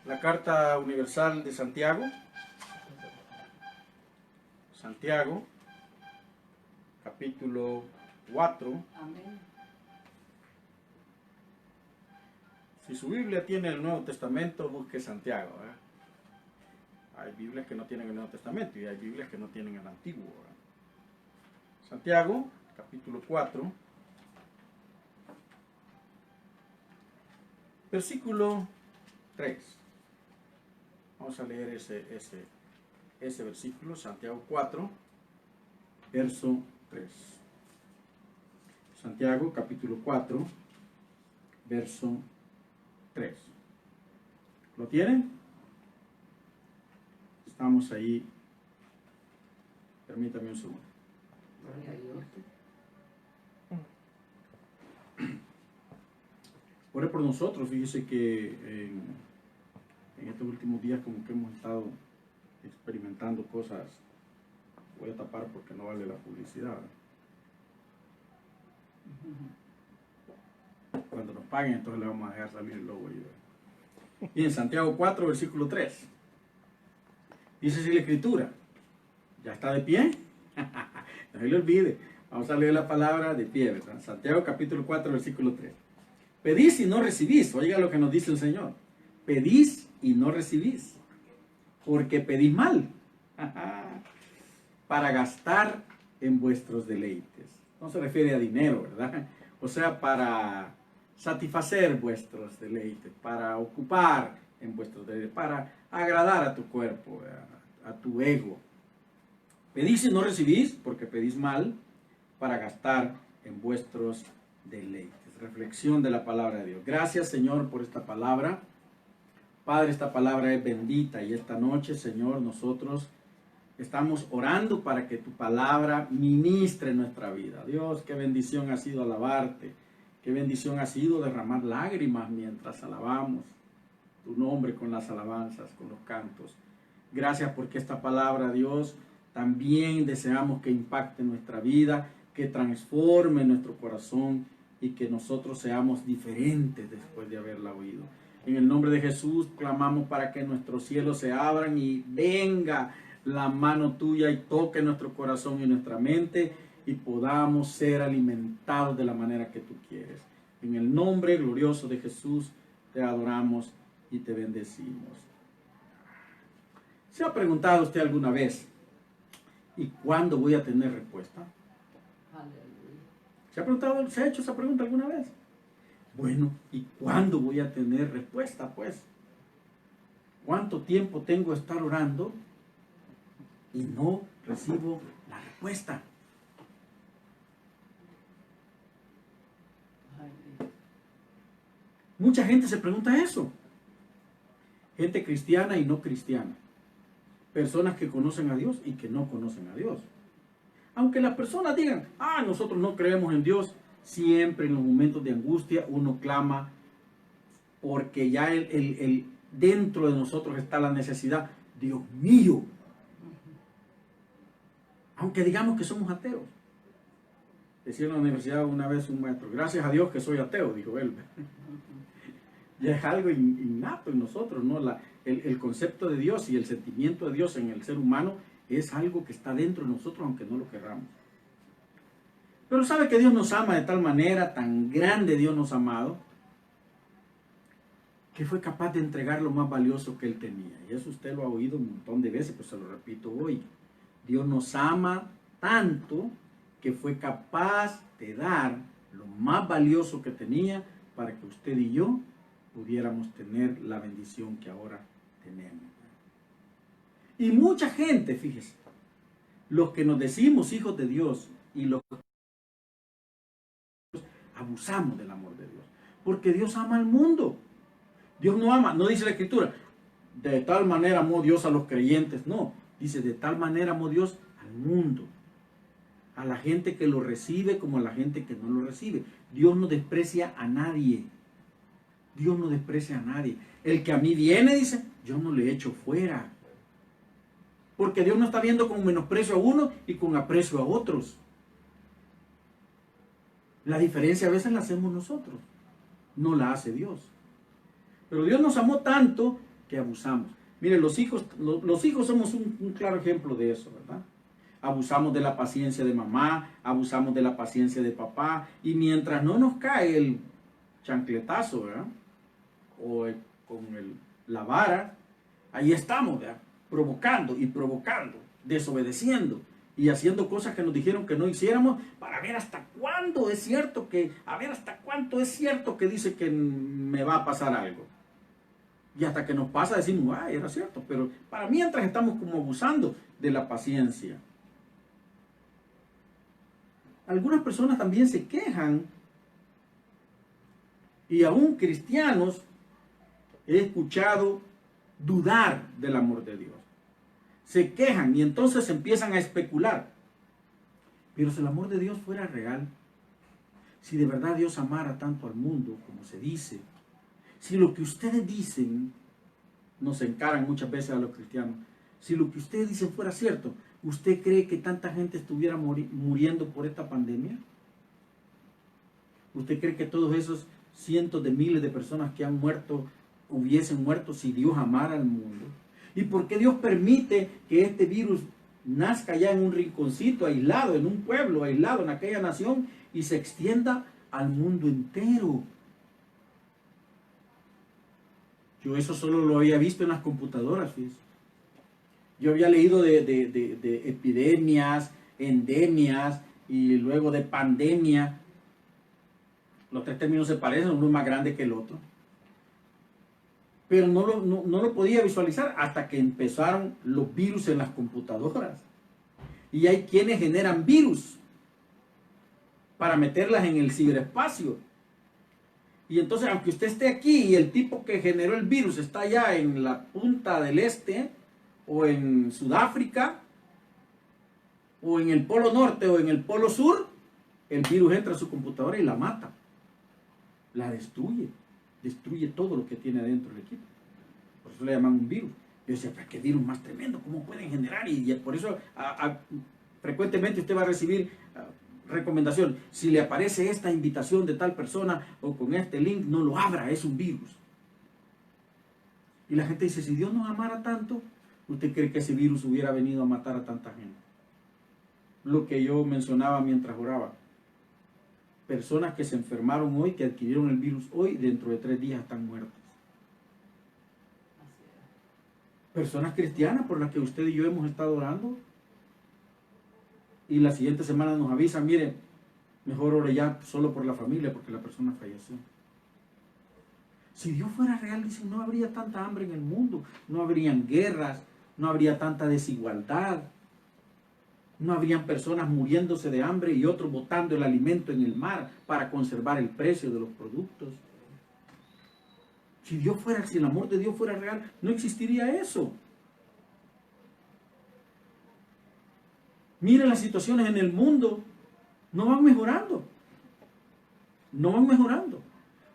La Carta Universal de Santiago. Santiago, capítulo 4. Amén. Si su Biblia tiene el Nuevo Testamento, busque Santiago. Hay Biblias que no tienen el Nuevo Testamento y hay Biblias que no tienen el Antiguo. Santiago, capítulo 4, versículo 3. Vamos a leer ese versículo, Santiago 4, verso 3. Santiago, capítulo 4, verso 3. ¿Lo tienen? Estamos ahí. Permítame un segundo. Gloria a Dios. Ore por nosotros. Fíjese que en estos últimos días como que hemos estado experimentando cosas. Voy a tapar porque no vale la publicidad. Cuando nos paguen, entonces le vamos a dejar salir el logo ahí. Bien, Santiago 4, versículo 3. Dice así la escritura. ¿Ya está de pie? No se le olvide. Vamos a leer la palabra de pie, ¿verdad? Santiago capítulo 4, versículo 3. Pedís y no recibís. Oiga lo que nos dice el Señor. Pedís y no recibís. Porque pedís mal. Para gastar en vuestros deleites. No se refiere a dinero, ¿verdad? O sea, para satisfacer vuestros deleites, para ocupar en vuestros deleites, para agradar a tu cuerpo, a tu ego. Pedís y no recibís, porque pedís mal, para gastar en vuestros deleites. Reflexión de la palabra de Dios. Gracias, Señor, por esta palabra. Padre, esta palabra es bendita y esta noche, Señor, nosotros estamos orando para que tu palabra ministre nuestra vida. Dios, qué bendición ha sido alabarte. Qué bendición ha sido derramar lágrimas mientras alabamos tu nombre con las alabanzas, con los cantos. Gracias porque esta palabra, Dios, también deseamos que impacte nuestra vida, que transforme nuestro corazón y que nosotros seamos diferentes después de haberla oído. En el nombre de Jesús clamamos para que nuestros cielos se abran y venga la mano tuya y toque nuestro corazón y nuestra mente y podamos ser alimentados de la manera que tú quieres. En el nombre glorioso de Jesús te adoramos y te bendecimos. ¿Se ha preguntado usted alguna vez, ¿y cuándo voy a tener respuesta? Aleluya. ¿Se ha hecho esa pregunta alguna vez? Bueno, ¿y cuándo voy a tener respuesta, pues? ¿Cuánto tiempo tengo de estar orando y no recibo la respuesta? Mucha gente se pregunta eso. Gente cristiana y no cristiana. Personas que conocen a Dios y que no conocen a Dios. Aunque las personas digan, nosotros no creemos en Dios, siempre en los momentos de angustia uno clama porque ya dentro de nosotros está la necesidad. Dios mío. Aunque digamos que somos ateos. Decía en la universidad una vez un maestro, gracias a Dios que soy ateo, dijo él. Ya es algo innato en nosotros, ¿no? El concepto de Dios y el sentimiento de Dios en el ser humano es algo que está dentro de nosotros, aunque no lo querramos. Pero sabe que Dios nos ama de tal manera, tan grande Dios nos ha amado, que fue capaz de entregar lo más valioso que Él tenía. Y eso usted lo ha oído un montón de veces, pues se lo repito hoy. Dios nos ama tanto que fue capaz de dar lo más valioso que tenía para que usted y yo pudiéramos tener la bendición que ahora tenemos. Y mucha gente, fíjese, los que nos decimos hijos de Dios y los que abusamos del amor de Dios, porque Dios ama al mundo. Dios no ama, no dice la Escritura, de tal manera amó Dios a los creyentes, no, dice de tal manera amó Dios al mundo, a la gente que lo recibe como a la gente que no lo recibe. Dios no desprecia a nadie. Dios no desprecia a nadie. El que a mí viene, dice, yo no le echo fuera. Porque Dios no está viendo con menosprecio a uno y con aprecio a otros. La diferencia a veces la hacemos nosotros, no la hace Dios. Pero Dios nos amó tanto que abusamos. Mire, los hijos somos un claro ejemplo de eso, ¿verdad? Abusamos de la paciencia de mamá, abusamos de la paciencia de papá, y mientras no nos cae el chancletazo, ¿verdad? O la vara, ahí estamos, ¿verdad? Provocando y provocando, desobedeciendo y haciendo cosas que nos dijeron que no hiciéramos, para ver hasta cuándo es cierto que, a ver hasta cuánto es cierto que dice que me va a pasar algo. Y hasta que nos pasa decimos, ay, era cierto, pero para mientras estamos como abusando de la paciencia. Algunas personas también se quejan, y aún cristianos he escuchado dudar del amor de Dios. Se quejan y entonces empiezan a especular. Pero si el amor de Dios fuera real, si de verdad Dios amara tanto al mundo como se dice, si lo que ustedes dicen, nos encaran muchas veces a los cristianos, si lo que ustedes dicen fuera cierto, ¿usted cree que tanta gente estuviera muriendo por esta pandemia? ¿Usted cree que todos esos cientos de miles de personas que han muerto hubiesen muerto si Dios amara al mundo? ¿Y por qué Dios permite que este virus nazca ya en un rinconcito, aislado, en un pueblo, aislado, en aquella nación, y se extienda al mundo entero? Yo eso solo lo había visto en las computadoras, fíjense. Yo había leído de epidemias, endemias y luego de pandemia. Los tres términos se parecen, uno es más grande que el otro. Pero no lo podía visualizar hasta que empezaron los virus en las computadoras. Y hay quienes generan virus para meterlas en el ciberespacio. Y entonces, aunque usted esté aquí y el tipo que generó el virus está allá en la punta del este, o en Sudáfrica, o en el Polo Norte, o en el Polo Sur, el virus entra a su computadora y la mata. La destruye. Destruye todo lo que tiene adentro el equipo. Por eso le llaman un virus. Yo decía, ¿pero qué virus más tremendo? ¿Cómo pueden generar? Y por eso frecuentemente usted va a recibir recomendación. Si le aparece esta invitación de tal persona o con este link, no lo abra, es un virus. Y la gente dice, si Dios nos amara tanto, ¿usted cree que ese virus hubiera venido a matar a tanta gente? Lo que yo mencionaba mientras oraba. Personas que se enfermaron hoy, que adquirieron el virus hoy, dentro de 3 días están muertas. Personas cristianas por las que usted y yo hemos estado orando, y la siguiente semana nos avisan, mire, mejor ore ya solo por la familia porque la persona falleció. Si Dios fuera real, dice, no habría tanta hambre en el mundo, no habrían guerras, no habría tanta desigualdad, no habrían personas muriéndose de hambre y otros botando el alimento en el mar para conservar el precio de los productos. Si el amor de Dios fuera real, no existiría eso. Miren las situaciones en el mundo, no van mejorando. No van mejorando.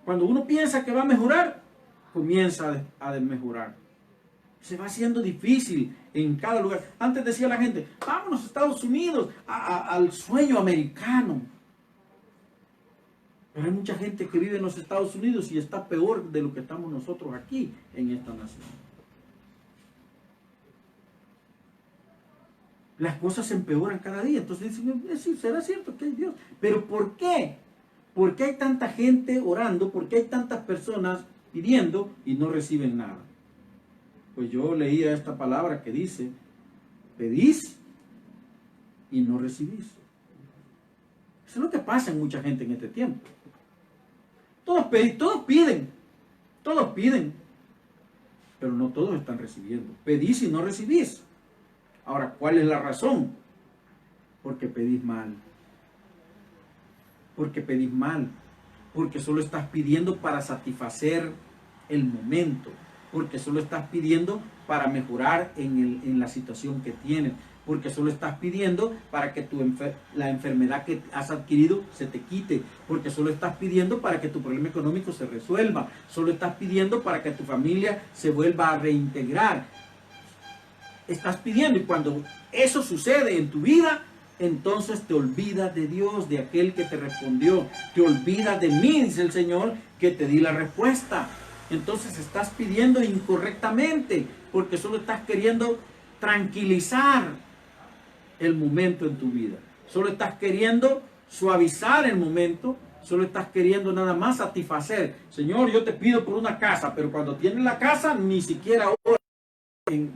Cuando uno piensa que va a mejorar, comienza a desmejorar. Se va haciendo difícil en cada lugar. Antes decía la gente, vámonos a Estados Unidos, al sueño americano. Pero hay mucha gente que vive en los Estados Unidos y está peor de lo que estamos nosotros aquí en esta nación. Las cosas se empeoran cada día. Entonces dicen, ¿será cierto que hay Dios? ¿Pero por qué? ¿Por qué hay tanta gente orando? ¿Por qué hay tantas personas pidiendo y no reciben nada? Pues yo leía esta palabra que dice, pedís y no recibís. Eso es lo que pasa en mucha gente en este tiempo. Todos piden, pero no todos están recibiendo. Pedís y no recibís. Ahora, ¿cuál es la razón? Porque pedís mal. Porque pedís mal. Porque solo estás pidiendo para satisfacer el momento. Porque solo estás pidiendo para mejorar en la situación que tienes. Porque solo estás pidiendo para que la enfermedad que has adquirido se te quite. Porque solo estás pidiendo para que tu problema económico se resuelva. Solo estás pidiendo para que tu familia se vuelva a reintegrar. Estás pidiendo, y cuando eso sucede en tu vida, entonces te olvidas de Dios, de aquel que te respondió. Te olvidas de mí, dice el Señor, que te di la respuesta. entonces estás pidiendo incorrectamente, porque solo estás queriendo tranquilizar el momento en tu vida. Solo estás queriendo suavizar el momento, solo estás queriendo nada más satisfacer. Señor, yo te pido por una casa, pero cuando tienes la casa, ni siquiera oras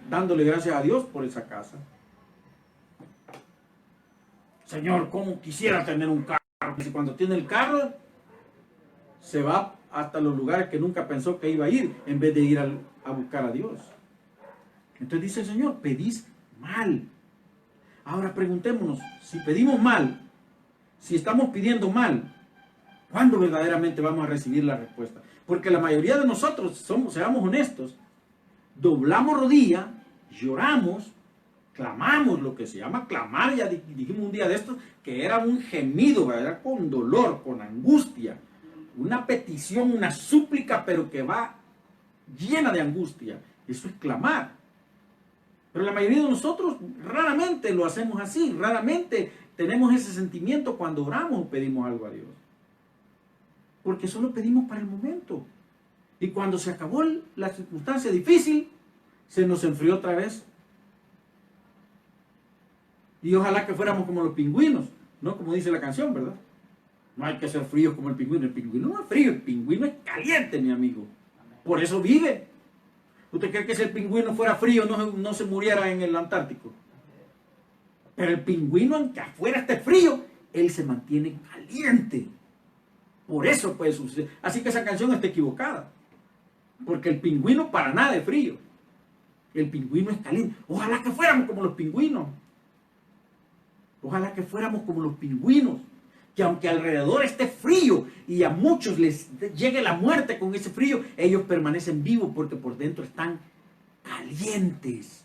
dándole gracias a Dios por esa casa. Señor, ¿cómo quisiera tener un carro? Y cuando tiene el carro, se va hasta los lugares que nunca pensó que iba a ir, en vez de ir a buscar a Dios. Entonces dice el Señor, pedís mal. Ahora preguntémonos, si pedimos mal, si estamos pidiendo mal, ¿cuándo verdaderamente vamos a recibir la respuesta? Porque la mayoría de nosotros, seamos honestos, doblamos rodilla, lloramos, clamamos, lo que se llama clamar, ya dijimos un día de estos, que era un gemido, ¿verdad? Con dolor, con angustia, una petición, una súplica, pero que va llena de angustia. Eso es clamar. Pero la mayoría de nosotros raramente lo hacemos así, raramente tenemos ese sentimiento cuando oramos o pedimos algo a Dios. Porque solo pedimos para el momento. Y cuando se acabó la circunstancia difícil, se nos enfrió otra vez. Y ojalá que fuéramos como los pingüinos, ¿no? Como dice la canción, ¿verdad? No hay que ser fríos como el pingüino. El pingüino no es frío, el pingüino es caliente, mi amigo. Por eso vive. ¿Usted cree que si el pingüino fuera frío no se muriera en el Antártico? Pero el pingüino, aunque afuera esté frío, él se mantiene caliente. Por eso puede suceder. Así que esa canción está equivocada. Porque el pingüino para nada es frío. El pingüino es caliente. Ojalá que fuéramos como los pingüinos. Ojalá que fuéramos como los pingüinos. Que aunque alrededor esté frío y a muchos les llegue la muerte con ese frío, ellos permanecen vivos porque por dentro están calientes.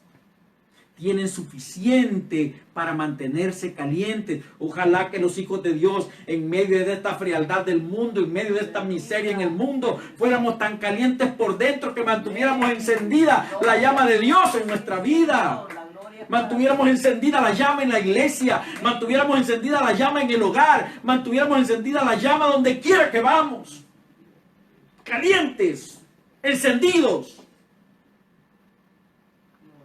Tienen suficiente para mantenerse calientes. Ojalá que los hijos de Dios, en medio de esta frialdad del mundo, en medio de esta miseria en el mundo, fuéramos tan calientes por dentro que mantuviéramos encendida la llama de Dios en nuestra vida. Mantuviéramos encendida la llama en la iglesia, mantuviéramos encendida la llama en el hogar, mantuviéramos encendida la llama donde quiera que vamos. Calientes, encendidos.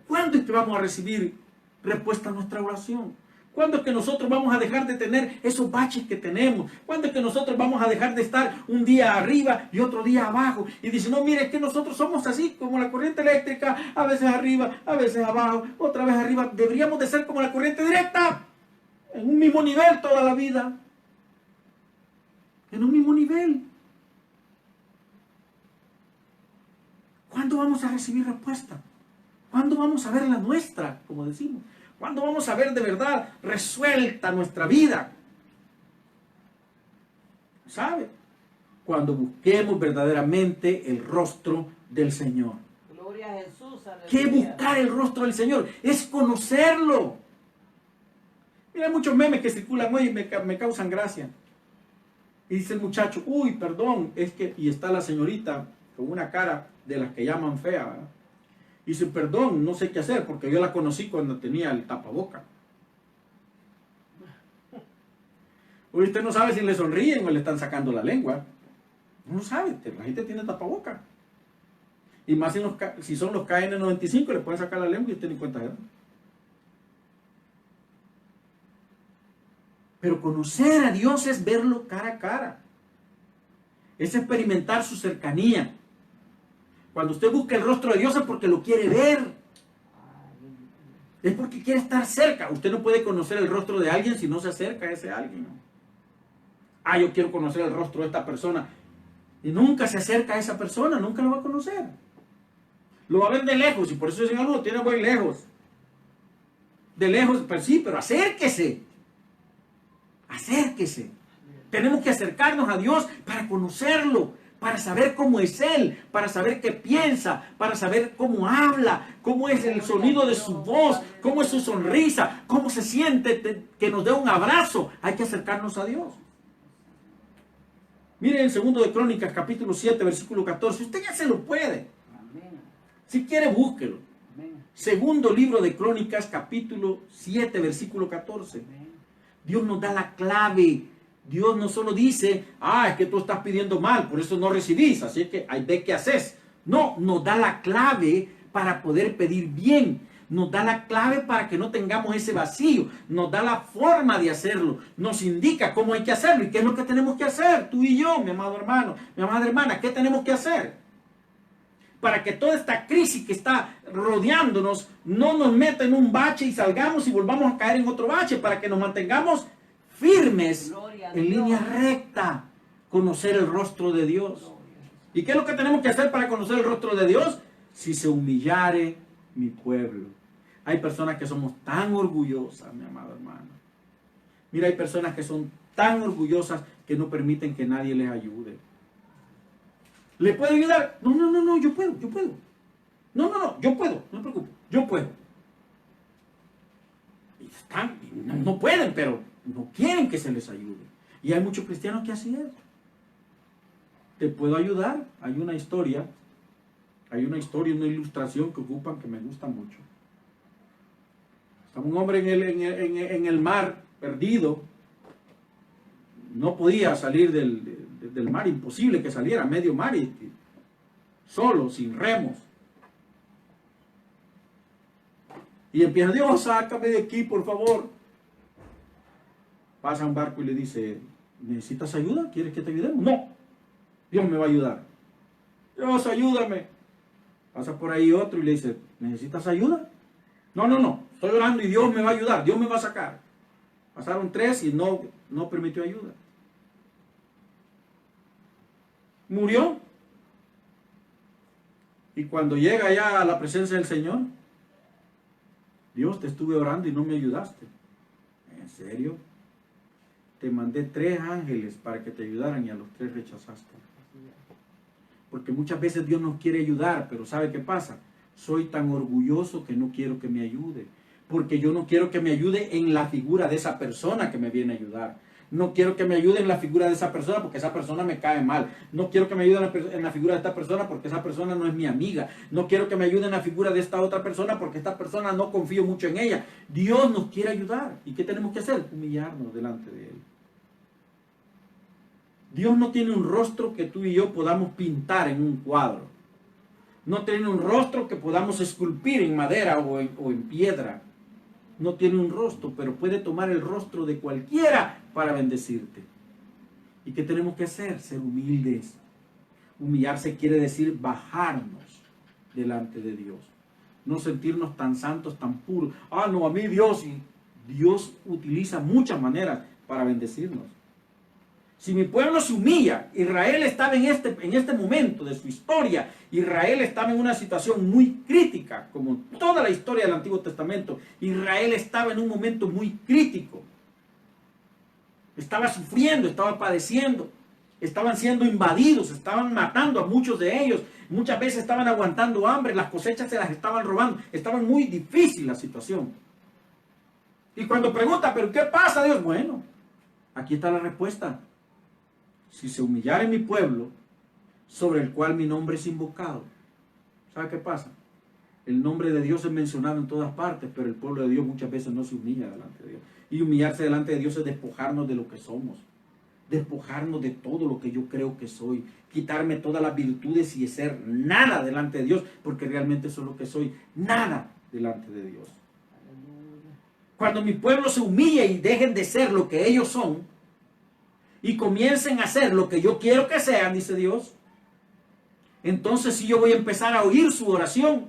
¿Cuándo es que vamos a recibir respuesta a nuestra oración? ¿Cuándo es que nosotros vamos a dejar de tener esos baches que tenemos? ¿Cuándo es que nosotros vamos a dejar de estar un día arriba y otro día abajo? Y dicen, no, mire, es que nosotros somos así, como la corriente eléctrica, a veces arriba, a veces abajo, otra vez arriba. Deberíamos de ser como la corriente directa, en un mismo nivel toda la vida. En un mismo nivel. ¿Cuándo vamos a recibir respuesta? ¿Cuándo vamos a ver la nuestra, como decimos? ¿Cuándo vamos a ver de verdad resuelta nuestra vida? ¿Sabe? Cuando busquemos verdaderamente el rostro del Señor. Gloria a Jesús. Aleluya. ¿Qué buscar el rostro del Señor? Es conocerlo. Mira, hay muchos memes que circulan hoy y me causan gracia. Y dice el muchacho, uy, perdón, es que... Y está la señorita con una cara de las que llaman fea, ¿verdad? Y dice, perdón, no sé qué hacer, porque yo la conocí cuando tenía el tapaboca. Hoy usted no sabe si le sonríen o le están sacando la lengua. No lo sabe, la gente tiene tapaboca. Y más si son los KN95, le pueden sacar la lengua y usted ni cuenta de eso. Pero conocer a Dios es verlo cara a cara. Es experimentar su cercanía. Cuando usted busca el rostro de Dios es porque lo quiere ver. Es porque quiere estar cerca. Usted no puede conocer el rostro de alguien si no se acerca a ese alguien. Ah, yo quiero conocer el rostro de esta persona. Y nunca se acerca a esa persona, nunca lo va a conocer. Lo va a ver de lejos y por eso el Señor lo tiene muy lejos. De lejos, pues sí, pero acérquese. Acérquese. Tenemos que acercarnos a Dios para conocerlo. Para saber cómo es Él, para saber qué piensa, para saber cómo habla, cómo es el sonido de su voz, cómo es su sonrisa, cómo se siente que nos dé un abrazo. Hay que acercarnos a Dios. Miren en 2 de Crónicas, capítulo 7, versículo 14. Usted ya se lo puede. Si quiere, búsquelo. Segundo libro de Crónicas, capítulo 7, versículo 14. Dios nos da la clave Dios no solo dice, es que tú estás pidiendo mal, por eso no recibís, así que hay ve qué haces. No, nos da la clave para poder pedir bien. Nos da la clave para que no tengamos ese vacío. Nos da la forma de hacerlo. Nos indica cómo hay que hacerlo y qué es lo que tenemos que hacer. Tú y yo, mi amado hermano, mi amada hermana, ¿qué tenemos que hacer? Para que toda esta crisis que está rodeándonos no nos meta en un bache y salgamos y volvamos a caer en otro bache. Para que nos mantengamos firmes en línea recta. Conocer el rostro de Dios. ¿Y qué es lo que tenemos que hacer para conocer el rostro de Dios? Si se humillare mi pueblo. Hay personas que somos tan orgullosas, mi amado hermano. Mira, hay personas que son tan orgullosas que no permiten que nadie les ayude. ¿Le puedo ayudar? No, yo puedo. No, yo puedo, no me preocupe, yo puedo. Y están, no pueden, pero no quieren que se les ayude. Y hay muchos cristianos que así es. Te puedo ayudar. Hay una historia, una ilustración que ocupan que me gusta mucho. Estaba un hombre en el mar, perdido. No podía salir del mar, imposible que saliera, medio mar, solo, sin remos. Y empieza, Dios, sácame de aquí, por favor. Pasa un barco y le dice, ¿necesitas ayuda? ¿Quieres que te ayudemos? No, Dios me va a ayudar. Dios, ayúdame. Pasa por ahí otro y le dice, ¿necesitas ayuda? No, estoy orando y Dios me va a ayudar, Dios me va a sacar. Pasaron 3 y no permitió ayuda. Murió. Y cuando llega ya a la presencia del Señor, Dios, te estuve orando y no me ayudaste. ¿En serio? Te mandé 3 ángeles para que te ayudaran y a los 3 rechazaste. Porque muchas veces Dios nos quiere ayudar, pero ¿sabe qué pasa? Soy tan orgulloso que no quiero que me ayude. Porque yo no quiero que me ayude en la figura de esa persona que me viene a ayudar. No quiero que me ayude en la figura de esa persona porque esa persona me cae mal. No quiero que me ayude en la figura de esta persona porque esa persona no es mi amiga. No quiero que me ayude en la figura de esta otra persona porque esta persona no confío mucho en ella. Dios nos quiere ayudar. ¿Y qué tenemos que hacer? Humillarnos delante de Él. Dios no tiene un rostro que tú y yo podamos pintar en un cuadro. No tiene un rostro que podamos esculpir en madera o en piedra. No tiene un rostro, pero puede tomar el rostro de cualquiera para bendecirte. ¿Y qué tenemos que hacer? Ser humildes. Humillarse quiere decir bajarnos delante de Dios. No sentirnos tan santos, tan puros. No, a mí Dios. Y Dios utiliza muchas maneras para bendecirnos. Si mi pueblo se humilla, Israel estaba en este momento de su historia, Israel estaba en una situación muy crítica, como toda la historia del Antiguo Testamento. Israel estaba en un momento muy crítico. Estaba sufriendo, estaba padeciendo, estaban siendo invadidos, estaban matando a muchos de ellos, muchas veces estaban aguantando hambre, las cosechas se las estaban robando, estaba muy difícil la situación. Y cuando pregunta, ¿pero qué pasa, Dios? Bueno, aquí está la respuesta. Si se humillare mi pueblo, sobre el cual mi nombre es invocado. ¿Sabe qué pasa? El nombre de Dios es mencionado en todas partes, pero el pueblo de Dios muchas veces no se humilla delante de Dios. Y humillarse delante de Dios es despojarnos de lo que somos. Despojarnos de todo lo que yo creo que soy. Quitarme todas las virtudes y ser nada delante de Dios, porque realmente eso es lo que soy. Nada delante de Dios. Cuando mi pueblo se humille y dejen de ser lo que ellos son, y comiencen a hacer lo que yo quiero que sean, dice Dios, entonces sí yo voy a empezar a oír su oración.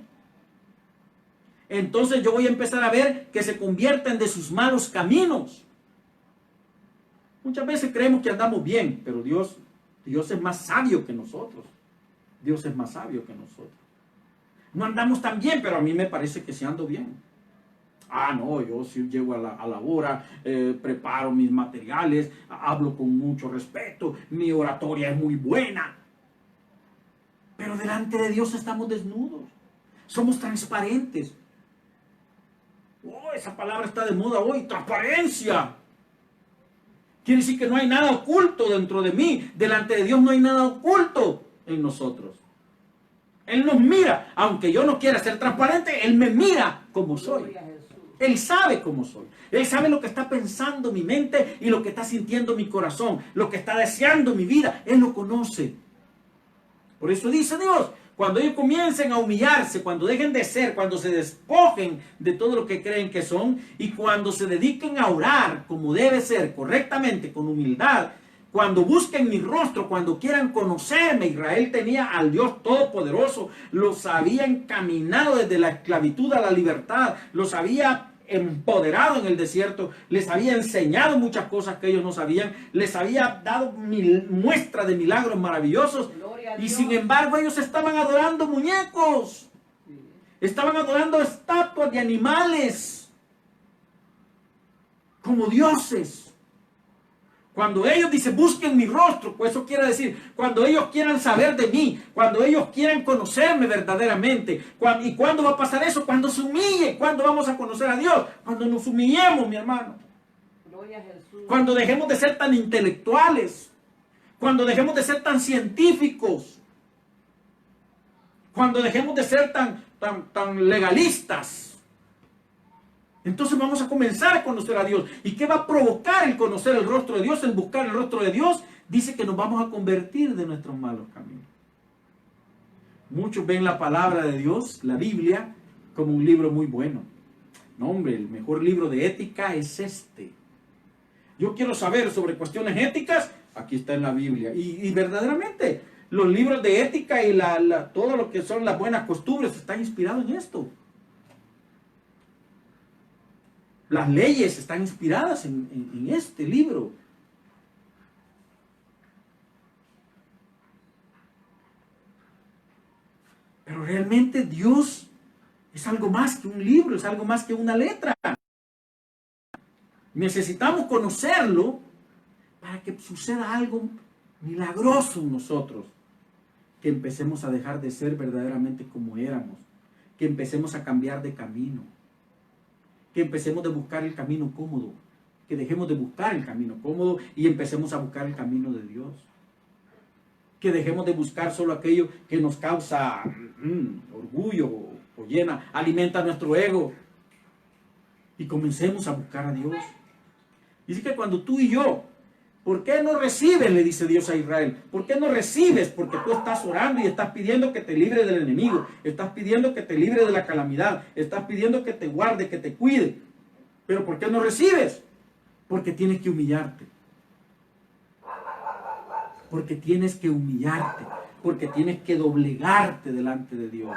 Entonces yo voy a empezar a ver que se convierten de sus malos caminos. Muchas veces creemos que andamos bien, pero Dios es más sabio que nosotros. Dios es más sabio que nosotros. No andamos tan bien, pero a mí me parece que sí ando bien. No, yo sí llego a la hora, preparo mis materiales, hablo con mucho respeto, mi oratoria es muy buena. Pero delante de Dios estamos desnudos, somos transparentes. Esa palabra está de moda hoy, transparencia. Quiere decir que no hay nada oculto dentro de mí, delante de Dios no hay nada oculto en nosotros. Él nos mira, aunque yo no quiera ser transparente, Él me mira como soy. Él sabe cómo soy. Él sabe lo que está pensando mi mente y lo que está sintiendo mi corazón, lo que está deseando mi vida. Él lo conoce. Por eso dice Dios, cuando ellos comiencen a humillarse, cuando dejen de ser, cuando se despojen de todo lo que creen que son y cuando se dediquen a orar como debe ser, correctamente, con humildad, cuando busquen mi rostro, cuando quieran conocerme. Israel tenía al Dios Todopoderoso, los había encaminado desde la esclavitud a la libertad, los había empoderado en el desierto, les había enseñado muchas cosas que ellos no sabían, les había dado muestras de milagros maravillosos, y sin embargo ellos estaban adorando muñecos, estaban adorando estatuas de animales como dioses. Cuando ellos dicen, busquen mi rostro, pues eso quiere decir, cuando ellos quieran saber de mí, cuando ellos quieran conocerme verdaderamente. ¿Y cuándo va a pasar eso? Cuando se humille. ¿Cuándo vamos a conocer a Dios? Cuando nos humillemos, mi hermano. Gloria a Jesús. Cuando dejemos de ser tan intelectuales. Cuando dejemos de ser tan científicos. Cuando dejemos de ser tan legalistas. Entonces vamos a comenzar a conocer a Dios. ¿Y qué va a provocar el conocer el rostro de Dios, el buscar el rostro de Dios? Dice que nos vamos a convertir de nuestros malos caminos. Muchos ven la palabra de Dios, la Biblia, como un libro muy bueno. No, hombre, el mejor libro de ética es este. Yo quiero saber sobre cuestiones éticas, aquí está en la Biblia. Y verdaderamente, los libros de ética y todo lo que son las buenas costumbres están inspirados en esto. Las leyes están inspiradas en este libro. Pero realmente Dios es algo más que un libro, es algo más que una letra. Necesitamos conocerlo para que suceda algo milagroso en nosotros. Que empecemos a dejar de ser verdaderamente como éramos. Que empecemos a cambiar de camino. Que empecemos de buscar el camino cómodo, que dejemos de buscar el camino cómodo y empecemos a buscar el camino de Dios. Que dejemos de buscar solo aquello que nos causa orgullo o llena, alimenta nuestro ego. Y comencemos a buscar a Dios. Dice que cuando tú y yo, ¿por qué no recibes? Le dice Dios a Israel. ¿Por qué no recibes? Porque tú estás orando y estás pidiendo que te libre del enemigo. Estás pidiendo que te libre de la calamidad. Estás pidiendo que te guarde, que te cuide. ¿Pero por qué no recibes? Porque tienes que humillarte. Porque tienes que humillarte. Porque tienes que doblegarte delante de Dios.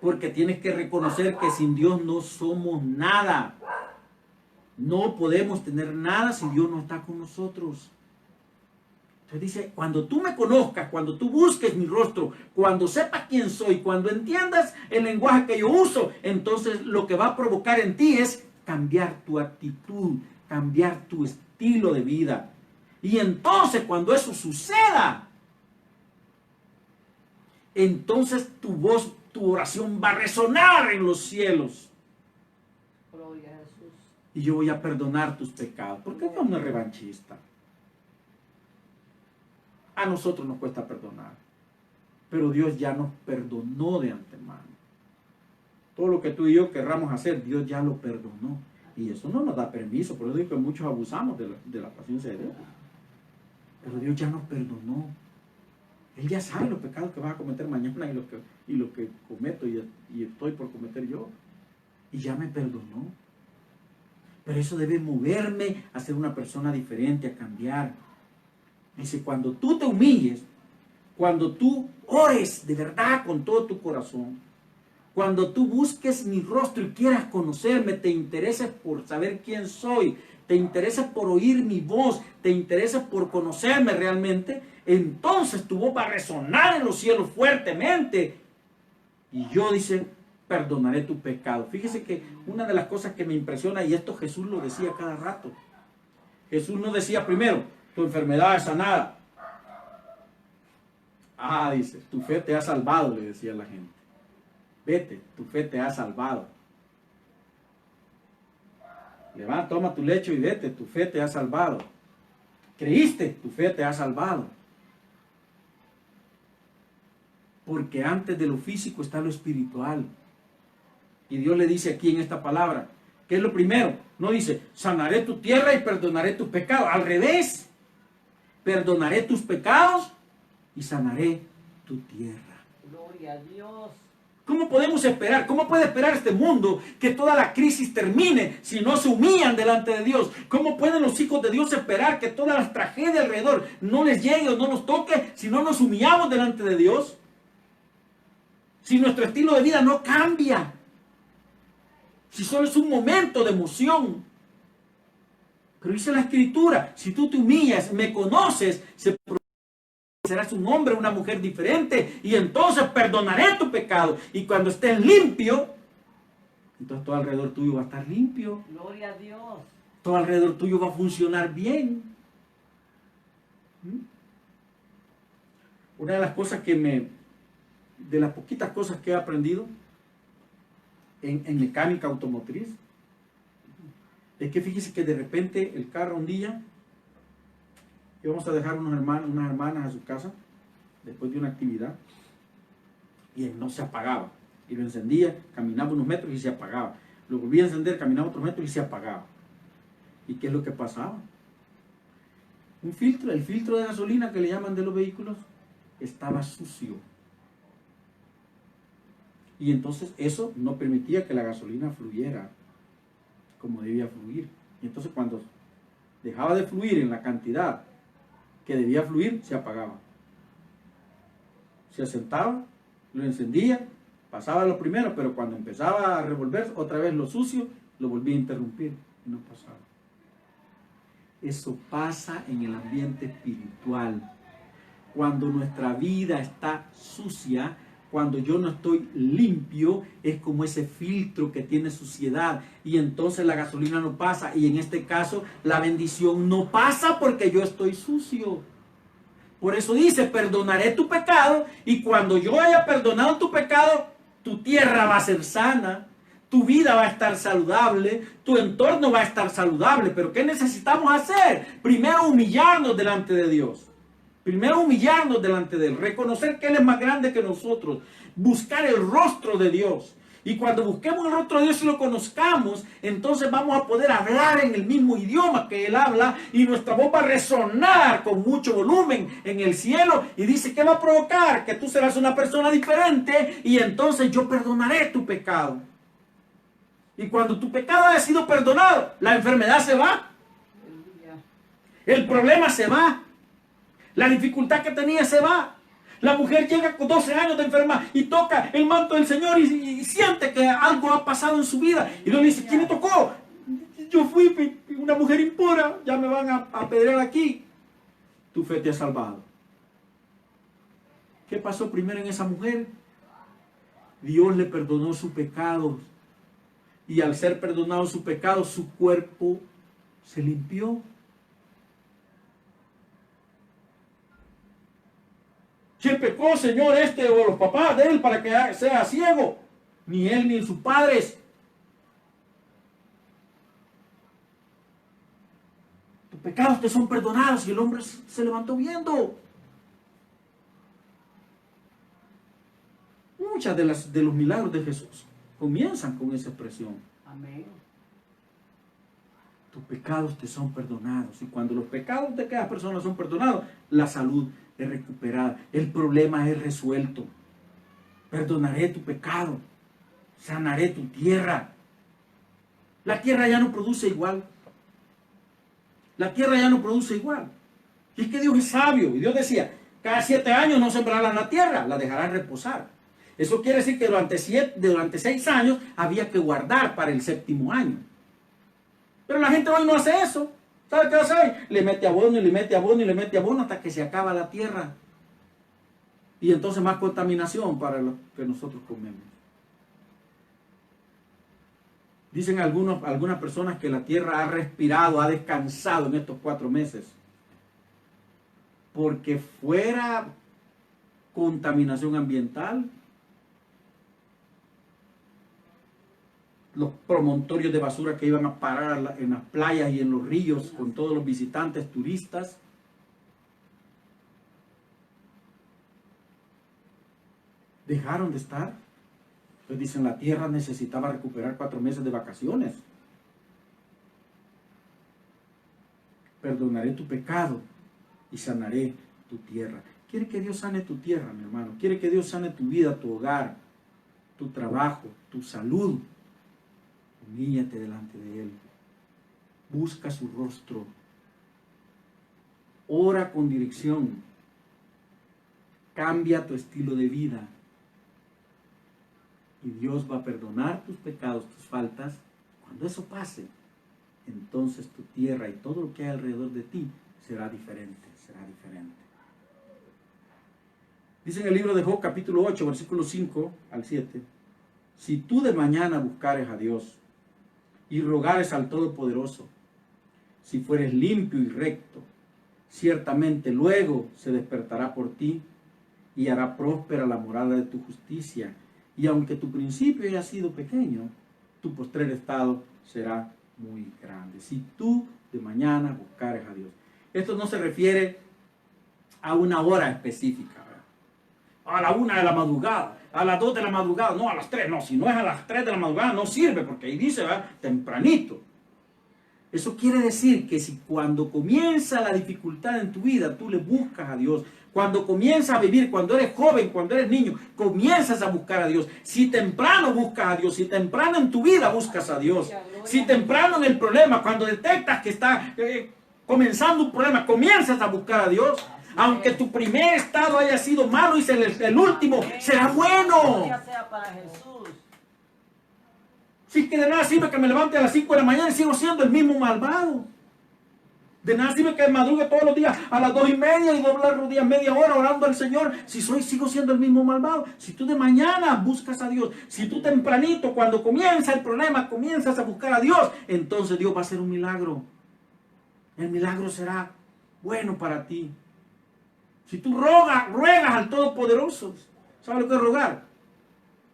Porque tienes que reconocer que sin Dios no somos nada. No podemos tener nada si Dios no está con nosotros. Entonces dice, cuando tú me conozcas, cuando tú busques mi rostro, cuando sepas quién soy, cuando entiendas el lenguaje que yo uso, entonces lo que va a provocar en ti es cambiar tu actitud, cambiar tu estilo de vida. Y entonces cuando eso suceda, entonces tu voz, tu oración va a resonar en los cielos. Gloria a Jesús. Y yo voy a perdonar tus pecados. Porque Dios no es revanchista. A nosotros nos cuesta perdonar. Pero Dios ya nos perdonó de antemano. Todo lo que tú y yo querramos hacer, Dios ya lo perdonó. Y eso no nos da permiso. Por eso digo que muchos abusamos de la paciencia de Dios. Pero Dios ya nos perdonó. Él ya sabe los pecados que vas a cometer mañana y lo que cometo y estoy por cometer yo. Y ya me perdonó. Pero eso debe moverme a ser una persona diferente, a cambiar. Dice, cuando tú te humilles, cuando tú ores de verdad con todo tu corazón, cuando tú busques mi rostro y quieras conocerme, te intereses por saber quién soy, te intereses por oír mi voz, te intereses por conocerme realmente, entonces tu voz va a resonar en los cielos fuertemente. Y yo, dice, perdonaré tu pecado. Fíjese que una de las cosas que me impresiona, y esto Jesús lo decía cada rato. Jesús no decía primero, tu enfermedad es sanada. Dice, tu fe te ha salvado, le decía a la gente. Vete, tu fe te ha salvado. Levanta, toma tu lecho y vete, tu fe te ha salvado. Creíste, tu fe te ha salvado. Porque antes de lo físico está lo espiritual. Y Dios le dice aquí en esta palabra ¿Qué es lo primero? No dice, sanaré tu tierra y perdonaré tus pecados. Al revés, perdonaré tus pecados y sanaré tu tierra. Gloria a Dios. ¿Cómo podemos esperar? ¿Cómo puede esperar este mundo que toda la crisis termine si no se humillan delante de Dios? ¿Cómo pueden los hijos de Dios esperar que todas las tragedias alrededor no les llegue o no nos toque si no nos humillamos delante de Dios? Si nuestro estilo de vida no cambia. Si solo es un momento de emoción. Pero dice la Escritura, si tú te humillas, me conoces, serás un hombre o una mujer diferente y entonces perdonaré tu pecado. Y cuando estés limpio, entonces todo alrededor tuyo va a estar limpio. Gloria a Dios. Todo alrededor tuyo va a funcionar bien. Una de las cosas de las poquitas cosas que he aprendido en mecánica automotriz, es que fíjese que de repente el carro un día, íbamos a dejar unas hermanas a su casa, después de una actividad, y él no se apagaba. Y lo encendía, caminaba unos metros y se apagaba. Lo volvía a encender, caminaba otros metros y se apagaba. ¿Y qué es lo que pasaba? El filtro de gasolina que le llaman de los vehículos, estaba sucio. Y entonces eso no permitía que la gasolina fluyera como debía fluir. Y entonces cuando dejaba de fluir en la cantidad que debía fluir, se apagaba. Se asentaba, lo encendía, pasaba lo primero, pero cuando empezaba a revolver otra vez lo sucio, lo volvía a interrumpir y no pasaba. Eso pasa en el ambiente espiritual. Cuando nuestra vida está sucia, cuando yo no estoy limpio, es como ese filtro que tiene suciedad y entonces la gasolina no pasa y en este caso la bendición no pasa porque yo estoy sucio. Por eso dice, perdonaré tu pecado y cuando yo haya perdonado tu pecado, tu tierra va a ser sana, tu vida va a estar saludable, tu entorno va a estar saludable. Pero ¿qué necesitamos hacer? Primero humillarnos delante de Dios. Primero humillarnos delante de Él, reconocer que Él es más grande que nosotros, buscar el rostro de Dios. Y cuando busquemos el rostro de Dios y lo conozcamos, entonces vamos a poder hablar en el mismo idioma que Él habla y nuestra voz va a resonar con mucho volumen en el cielo. Y dice que va a provocar que tú serás una persona diferente y entonces yo perdonaré tu pecado. Y cuando tu pecado haya sido perdonado, la enfermedad se va, el problema se va. La dificultad que tenía se va. La mujer llega con 12 años de enferma y toca el manto del Señor y siente que algo ha pasado en su vida. Y luego le dice, ¿quién le tocó? Yo fui una mujer impura, ya me van a apedrear aquí. Tu fe te ha salvado. ¿Qué pasó primero en esa mujer? Dios le perdonó su pecado. Y al ser perdonado su pecado, su cuerpo se limpió. Si él pecó, Señor, o los papás de él para que sea ciego, ni él ni sus padres. Tus pecados te son perdonados y el hombre se levantó viendo. Muchas de los milagros de Jesús comienzan con esa expresión. Amén. Tus pecados te son perdonados. Y cuando los pecados de cada persona son perdonados, la salud es recuperada, el problema es resuelto. Perdonaré tu pecado, sanaré tu tierra. La tierra ya no produce igual. La tierra ya no produce igual. Y es que Dios es sabio. Y Dios decía, cada 7 años no sembrarán la tierra, la dejarán reposar. Eso quiere decir que durante 6 años había que guardar para el 7.º año. Pero la gente hoy no hace eso. ¿Sabe qué hace hoy? Le mete abono y le mete abono y le mete abono hasta que se acaba la tierra. Y entonces más contaminación para lo que nosotros comemos. Dicen algunas personas que la tierra ha respirado, ha descansado en estos 4 meses. Porque fuera contaminación ambiental, los promontorios de basura que iban a parar en las playas y en los ríos con todos los visitantes, turistas. Dejaron de estar. Entonces dicen, la tierra necesitaba recuperar 4 meses de vacaciones. perdonaré tu pecado y sanaré tu tierra. Quiere que Dios sane tu tierra, mi hermano. Quiere que Dios sane tu vida, tu hogar, tu trabajo, tu salud. Humíllate delante de Él. Busca su rostro. Ora con dirección. Cambia tu estilo de vida. Y Dios va a perdonar tus pecados, tus faltas. Cuando eso pase, entonces tu tierra y todo lo que hay alrededor de ti será diferente, será diferente. Dice en el libro de Job, capítulo 8, versículos 5 al 7. Si tú de mañana buscares a Dios y rogares al Todopoderoso, si fueres limpio y recto, ciertamente luego se despertará por ti y hará próspera la morada de tu justicia. Y aunque tu principio haya sido pequeño, tu postrer estado será muy grande. Si tú de mañana buscares a Dios. Esto no se refiere a una hora específica, ¿verdad? A la 1 de la madrugada, a las 2 de la madrugada, no a las 3, no, si no es a las 3 de la madrugada no sirve, porque ahí dice, ¿verdad? Tempranito. Eso quiere decir que si cuando comienza la dificultad en tu vida, tú le buscas a Dios, cuando comienzas a vivir, cuando eres joven, cuando eres niño, comienzas a buscar a Dios. Si temprano buscas a Dios, si temprano en tu vida buscas a Dios, si temprano en el problema, cuando detectas que está comenzando un problema, comienzas a buscar a Dios, aunque tu primer estado haya sido malo y el último será bueno. Ya sea para Jesús. Si es que de nada sirve que me levante a las 5 de la mañana y sigo siendo el mismo malvado. De nada sirve que madrugue todos los días a las 2:30 y doble las rodillas media hora orando al Señor si sigo siendo el mismo malvado. Si tú de mañana buscas a Dios, si tú tempranito cuando comienza el problema comienzas a buscar a Dios, entonces Dios va a hacer un milagro. El milagro será bueno para ti. Si tú ruegas al Todopoderoso, ¿sabes lo que es rogar?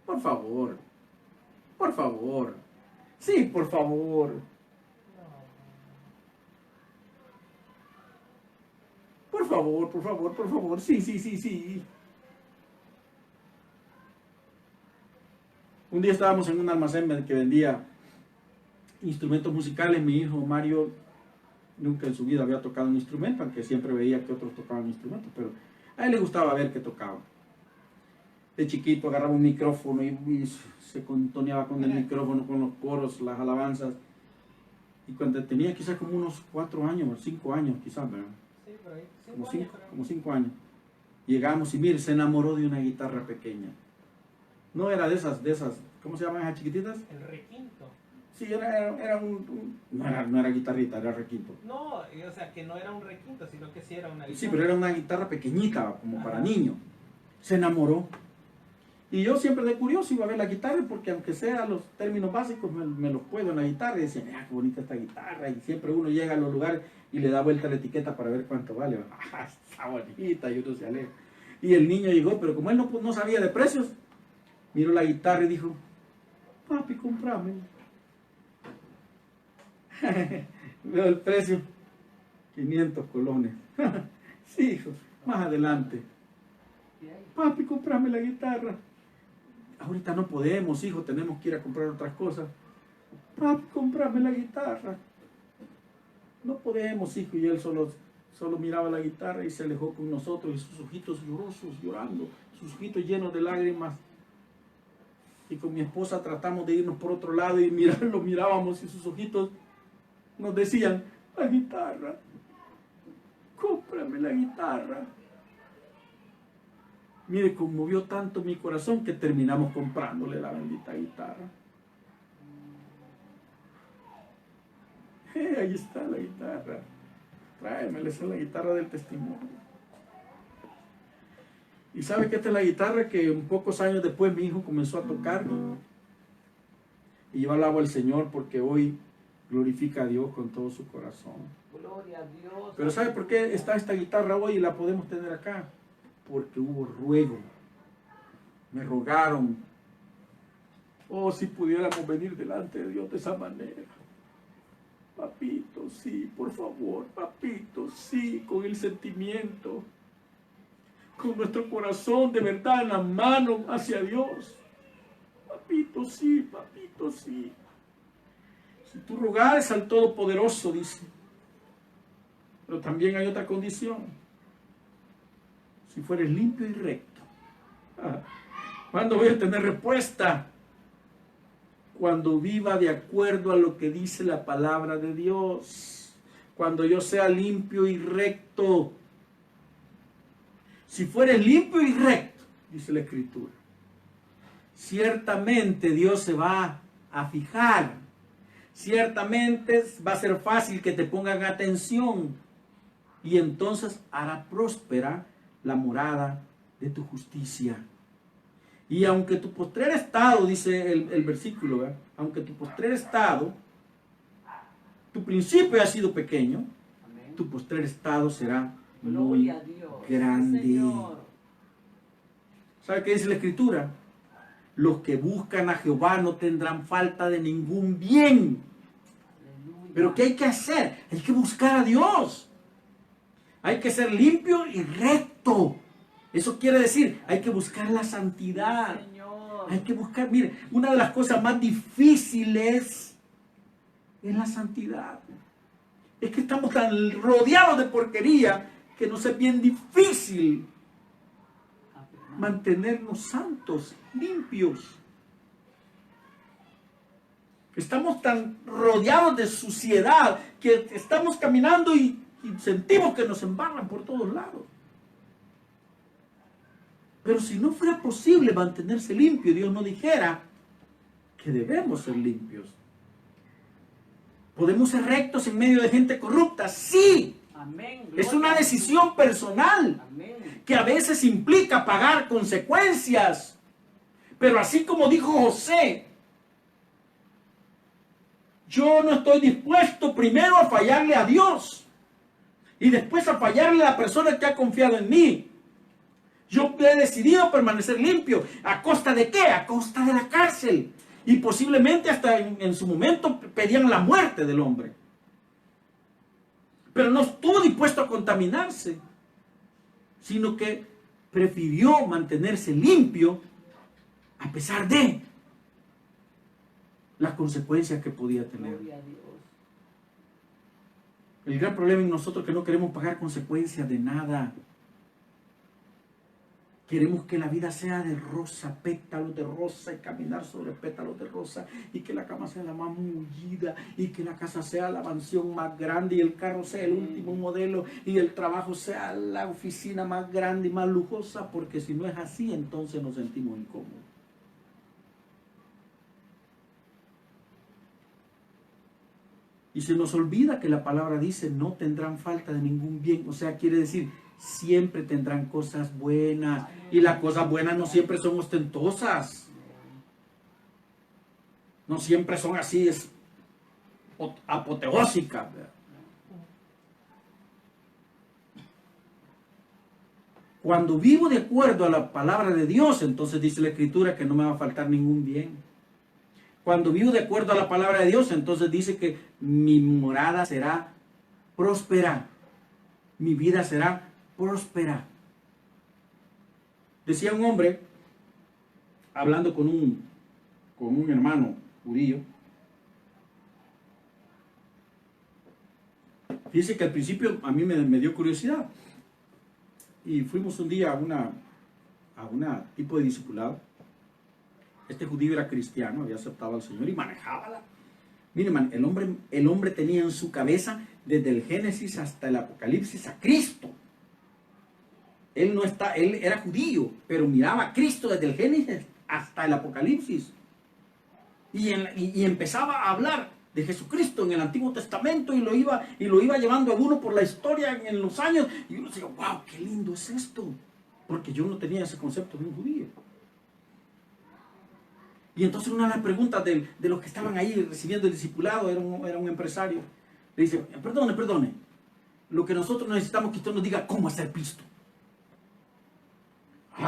Por favor. Por favor. Sí, por favor. Por favor, por favor, por favor. Sí, sí, sí, sí. Un día estábamos en un almacén que vendía instrumentos musicales. Mi hijo Mario nunca en su vida había tocado un instrumento, aunque siempre veía que otros tocaban instrumentos, pero a él le gustaba ver que tocaban. De chiquito agarraba un micrófono y se contoneaba con el micrófono, con los coros, las alabanzas. Y cuando tenía quizás como unos 4 años, o 5 años quizás, ¿verdad? Sí, por ahí. Como 5 años. Llegamos y mire, se enamoró de una guitarra pequeña. No era de esas, ¿cómo se llaman esas chiquititas? El requinto. Sí, no era guitarrita, era requinto. No, o sea, que no era un requinto, sino que sí era una guitarra. Sí, pero era una guitarra pequeñita, como para niños. Se enamoró. Y yo siempre de curioso iba a ver la guitarra, porque aunque sea los términos básicos, me los puedo en la guitarra. Y decía, mira, qué bonita esta guitarra. Y siempre uno llega a los lugares y le da vuelta la etiqueta para ver cuánto vale. Ah, está bonita, y uno se aleja. Y el niño llegó, pero como él no sabía de precios, miró la guitarra y dijo, papi, cómprame. Veo el precio, 500 colones. Sí, hijo, más adelante. Papi, cómprame la guitarra. Ahorita no podemos, hijo, tenemos que ir a comprar otras cosas. Papi, cómprame la guitarra. No podemos, hijo. Y él solo miraba la guitarra y se alejó con nosotros, y sus ojitos llorosos, llorando, sus ojitos llenos de lágrimas. Y con mi esposa tratamos de irnos por otro lado y lo mirábamos, y sus ojitos nos decían, la guitarra, cómprame la guitarra. Mire, conmovió tanto mi corazón que terminamos comprándole la bendita guitarra. Ahí está la guitarra. Tráemela, esa es la guitarra del testimonio. Y sabe que esta es la guitarra que pocos años después mi hijo comenzó a tocar. Y yo alabo al Señor porque hoy glorifica a Dios con todo su corazón. Gloria a Dios. Pero ¿sabe por qué está esta guitarra hoy y la podemos tener acá? Porque hubo ruego. Me rogaron. Oh, si pudiéramos venir delante de Dios de esa manera. Papito, sí, por favor, papito, sí, con el sentimiento, con nuestro corazón de verdad en la mano hacia Dios. Papito, sí, papito, sí. Si tú rogares al Todopoderoso, dice, Pero también hay otra condición. Si fueres limpio y recto. ¿Cuándo voy a tener respuesta? Cuando viva de acuerdo a lo que dice la palabra de Dios. Cuando yo sea limpio y recto. Si fueres limpio y recto, dice la Escritura, ciertamente Dios se va a fijar. Ciertamente va a ser fácil que te pongan atención. Y entonces hará próspera la morada de tu justicia. Y aunque tu postrer estado, dice el versículo, ¿verdad? Aunque tu postrer estado, tu principio ha sido pequeño, amén, tu postrer estado será muy grande. Sí, ¿sabe qué dice la Escritura? Los que buscan a Jehová no tendrán falta de ningún bien. Aleluya. Pero ¿qué hay que hacer? Hay que buscar a Dios. Hay que ser limpio y recto. Eso quiere decir, hay que buscar la santidad. Sí, hay que buscar, mire, una de las cosas más difíciles es la santidad. Es que estamos tan rodeados de porquería que nos es bien difícil mantenernos santos, limpios. Estamos tan rodeados de suciedad que estamos caminando y sentimos que nos embarran por todos lados. Pero si no fuera posible mantenerse limpio, Dios no dijera que debemos ser limpios. ¿Podemos ser rectos en medio de gente corrupta? Sí. Amén. Es una decisión personal. Amén. Que a veces implica pagar consecuencias. Pero así como dijo José, yo no estoy dispuesto primero a fallarle a Dios y después a fallarle a la persona que ha confiado en mí. Yo he decidido permanecer limpio. ¿A costa de qué? A costa de la cárcel. Y posiblemente hasta en su momento pedían la muerte del hombre. Pero no estuvo dispuesto a contaminarse, sino que prefirió mantenerse limpio a pesar de las consecuencias que podía tener. El gran problema en nosotros es que no queremos pagar consecuencias de nada. Queremos que la vida sea de rosa, pétalos de rosa, y caminar sobre pétalos de rosa, y que la cama sea la más mullida, y que la casa sea la mansión más grande, y el carro sea el último modelo, y el trabajo sea la oficina más grande y más lujosa, porque si no es así, entonces nos sentimos incómodos. Y se nos olvida que la palabra dice, no tendrán falta de ningún bien. O sea, quiere decir, siempre tendrán cosas buenas. Y las cosas buenas no siempre son ostentosas. No siempre son así, es apoteósicas. Cuando vivo de acuerdo a la palabra de Dios, entonces dice la Escritura que no me va a faltar ningún bien. Cuando vivo de acuerdo a la palabra de Dios, entonces dice que mi morada será próspera. Mi vida será próspera. Decía un hombre, hablando con un hermano judío, fíjese que al principio a mí me dio curiosidad. Y fuimos un día a una tipo de discipulado. Este judío era cristiano, había aceptado al Señor y manejaba. Mire, man, el hombre tenía en su cabeza desde el Génesis hasta el Apocalipsis a Cristo. Él era judío, pero miraba a Cristo desde el Génesis hasta el Apocalipsis. Y empezaba a hablar de Jesucristo en el Antiguo Testamento y lo iba llevando a uno por la historia en los años. Y uno decía, wow, qué lindo es esto. Porque yo no tenía ese concepto de un judío. Y entonces una de las preguntas de los que estaban ahí recibiendo el discipulado era un empresario. Le dice, perdone. Lo que nosotros necesitamos que usted nos diga cómo hacer pisto.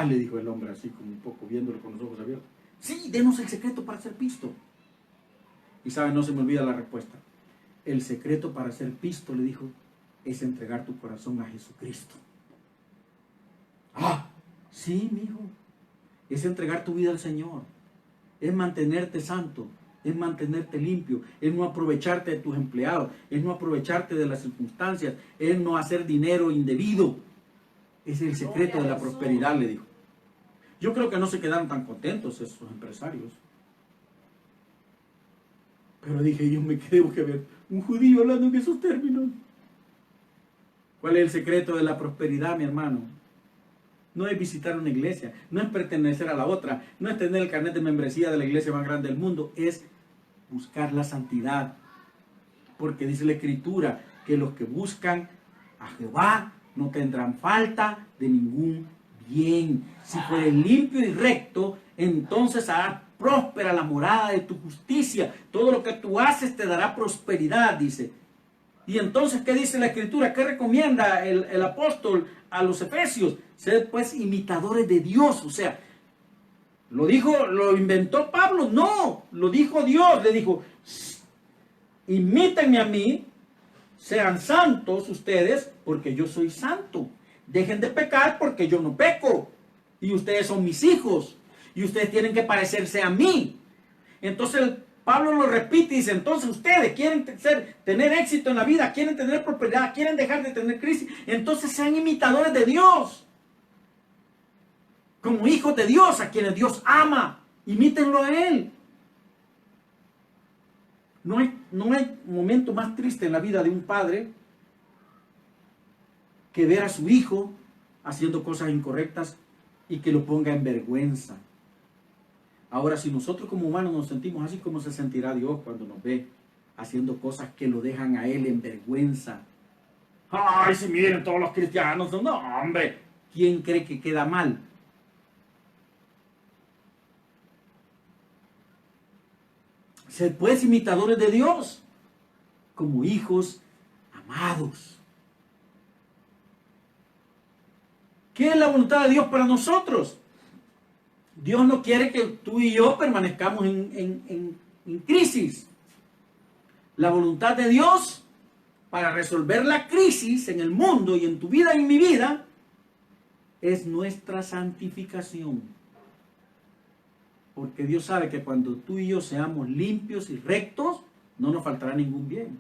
Le dijo el hombre así como un poco viéndolo con los ojos abiertos. Sí, denos el secreto para hacer pisto. Y sabe, no se me olvida la respuesta. El secreto para hacer pisto, le dijo, es entregar tu corazón a Jesucristo. Sí, mijo. Es entregar tu vida al Señor. Es mantenerte santo, es mantenerte limpio, es no aprovecharte de tus empleados, es no aprovecharte de las circunstancias, es no hacer dinero indebido. Es el secreto de la prosperidad, le dijo. Yo creo que no se quedaron tan contentos esos empresarios. Pero dije, yo me quedé que ver un judío hablando en esos términos. ¿Cuál es el secreto de la prosperidad, mi hermano? No es visitar una iglesia, no es pertenecer a la otra, no es tener el carnet de membresía de la iglesia más grande del mundo, es buscar la santidad. Porque dice la Escritura que los que buscan a Jehová no tendrán falta de ningún bien. Si fueres limpio y recto, entonces harás próspera la morada de tu justicia. Todo lo que tú haces te dará prosperidad, dice. Y entonces, ¿qué dice la Escritura? ¿Qué recomienda el apóstol a los efesios? Sed pues imitadores de Dios. O sea, ¿lo inventó Pablo? No, lo dijo Dios. Le dijo, imítenme a mí, sean santos ustedes, porque yo soy santo. Dejen de pecar porque yo no peco. Y ustedes son mis hijos. Y ustedes tienen que parecerse a mí. Entonces Pablo lo repite y dice, entonces ustedes quieren tener éxito en la vida, quieren tener prosperidad, quieren dejar de tener crisis, entonces sean imitadores de Dios. Como hijos de Dios, a quienes Dios ama, imítenlo a Él. No hay momento más triste en la vida de un padre que ver a su hijo haciendo cosas incorrectas y que lo ponga en vergüenza. Ahora, si nosotros como humanos nos sentimos así, ¿cómo se sentirá Dios cuando nos ve haciendo cosas que lo dejan a Él en vergüenza? ¡Ay, si miren todos los cristianos! No, hombre, ¿quién cree que queda mal? Sed pues imitadores de Dios, como hijos amados. ¿Qué es la voluntad de Dios para nosotros? Dios no quiere que tú y yo permanezcamos en crisis. La voluntad de Dios para resolver la crisis en el mundo y en tu vida y en mi vida es nuestra santificación. Porque Dios sabe que cuando tú y yo seamos limpios y rectos, no nos faltará ningún bien.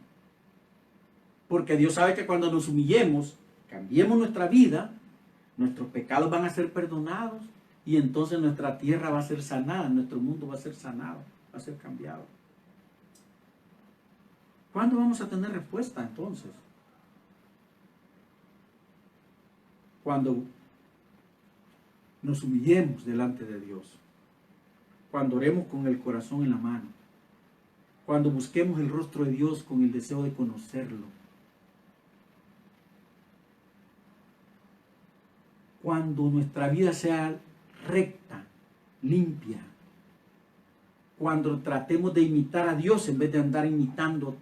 Porque Dios sabe que cuando nos humillemos, cambiemos nuestra vida, nuestros pecados van a ser perdonados y entonces nuestra tierra va a ser sanada, nuestro mundo va a ser sanado, va a ser cambiado. ¿Cuándo vamos a tener respuesta entonces? Cuando nos humillemos delante de Dios. Cuando oremos con el corazón en la mano. Cuando busquemos el rostro de Dios con el deseo de conocerlo. Cuando nuestra vida sea recta, limpia. Cuando tratemos de imitar a Dios en vez de andar imitando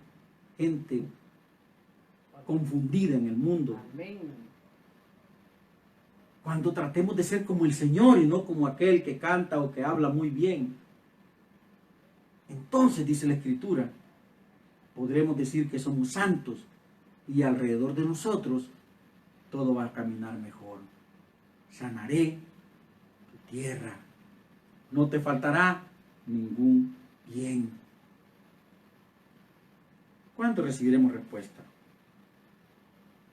gente confundida en el mundo. Amén. Cuando tratemos de ser como el Señor y no como aquel que canta o que habla muy bien. Entonces, dice la Escritura, podremos decir que somos santos y alrededor de nosotros todo va a caminar mejor. Sanaré tu tierra. No te faltará ningún bien. ¿Cuándo recibiremos respuesta?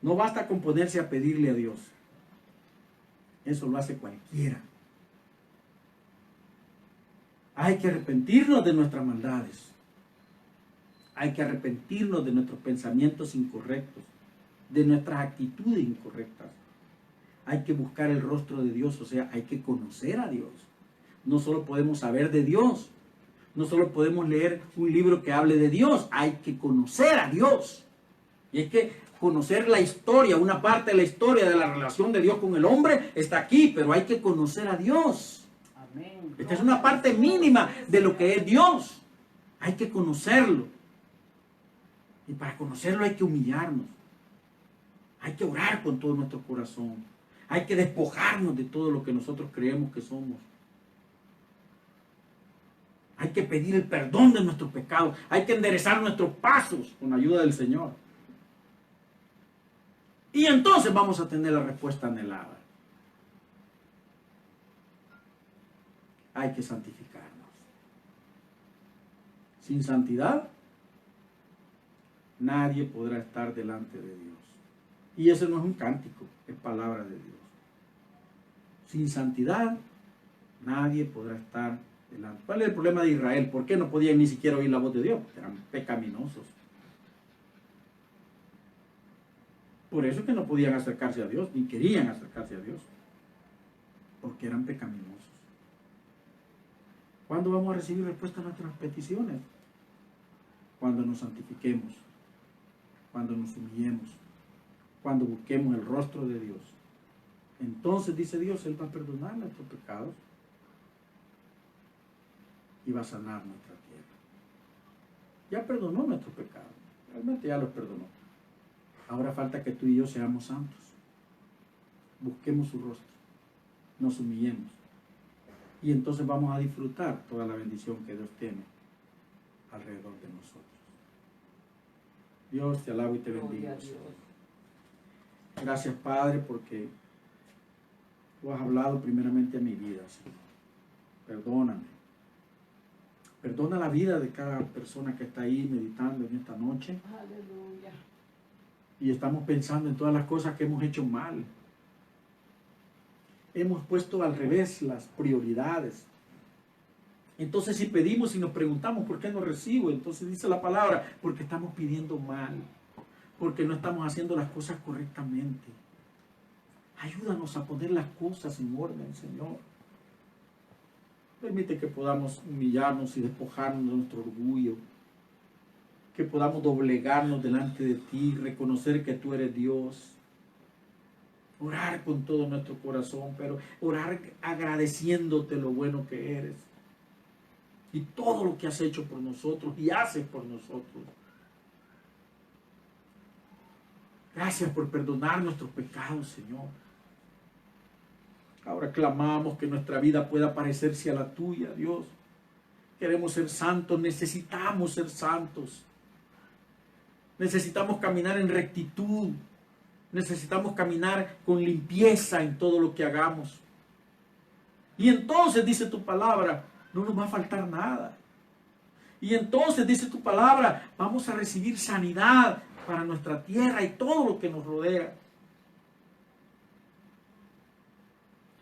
No basta con ponerse a pedirle a Dios. Eso lo hace cualquiera. Hay que arrepentirnos de nuestras maldades. Hay que arrepentirnos de nuestros pensamientos incorrectos, de nuestras actitudes incorrectas. Hay que buscar el rostro de Dios, o sea, hay que conocer a Dios. No solo podemos saber de Dios, no solo podemos leer un libro que hable de Dios, hay que conocer a Dios. Y hay que conocer la historia, una parte de la historia de la relación de Dios con el hombre está aquí, pero hay que conocer a Dios. Amén. Esta es una parte mínima de lo que es Dios. Hay que conocerlo. Y para conocerlo hay que humillarnos. Hay que orar con todo nuestro corazón. Hay que despojarnos de todo lo que nosotros creemos que somos. Hay que pedir el perdón de nuestros pecados. Hay que enderezar nuestros pasos con la ayuda del Señor. Y entonces vamos a tener la respuesta anhelada. Hay que santificarnos. Sin santidad, nadie podrá estar delante de Dios. Y eso no es un cántico, es palabra de Dios. Sin santidad, nadie podrá estar delante. ¿Cuál es el problema de Israel? ¿Por qué no podían ni siquiera oír la voz de Dios? Porque eran pecaminosos. Por eso es que no podían acercarse a Dios, ni querían acercarse a Dios. Porque eran pecaminosos. ¿Cuándo vamos a recibir respuesta a nuestras peticiones? Cuando nos santifiquemos, cuando nos humillemos, cuando busquemos el rostro de Dios. Entonces, dice Dios, Él va a perdonar nuestros pecados y va a sanar nuestra tierra. Ya perdonó nuestros pecados, realmente ya los perdonó. Ahora falta que tú y yo seamos santos. Busquemos su rostro, nos humillemos. Y entonces vamos a disfrutar toda la bendición que Dios tiene alrededor de nosotros. Dios, te alabo y te bendigo. Gracias, Padre, porque tú has hablado primeramente a mi vida, Señor. Perdóname. Perdona la vida de cada persona que está ahí meditando en esta noche. Aleluya. Y estamos pensando en todas las cosas que hemos hecho mal. Hemos puesto al revés las prioridades. Entonces, si pedimos y nos preguntamos por qué no recibo, entonces dice la palabra, porque estamos pidiendo mal, porque no estamos haciendo las cosas correctamente. Ayúdanos a poner las cosas en orden, Señor. Permite que podamos humillarnos y despojarnos de nuestro orgullo, que podamos doblegarnos delante de ti, reconocer que tú eres Dios, orar con todo nuestro corazón, pero orar agradeciéndote lo bueno que eres y todo lo que has hecho por nosotros y haces por nosotros. Gracias por perdonar nuestros pecados, Señor. Ahora clamamos que nuestra vida pueda parecerse a la tuya, Dios. Queremos ser santos, necesitamos ser santos. Necesitamos caminar en rectitud. Necesitamos caminar con limpieza en todo lo que hagamos. Y entonces dice tu palabra, no nos va a faltar nada. Y entonces dice tu palabra, vamos a recibir sanidad para nuestra tierra y todo lo que nos rodea.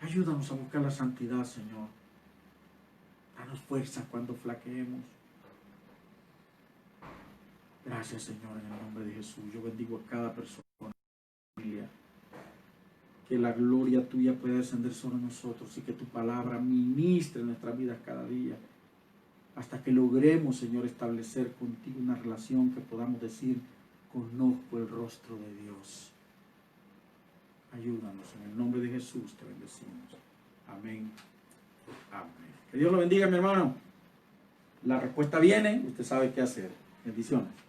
Ayúdanos a buscar la santidad, Señor. Danos fuerza cuando flaqueemos. Gracias, Señor, en el nombre de Jesús. Yo bendigo a cada persona, familia. Que la gloria tuya pueda descender sobre nosotros y que tu palabra ministre en nuestras vidas cada día. Hasta que logremos, Señor, establecer contigo una relación que podamos decir, conozco el rostro de Dios. Ayúdanos, en el nombre de Jesús te bendecimos. Amén. Amén. Que Dios lo bendiga, mi hermano. La respuesta viene, usted sabe qué hacer. Bendiciones.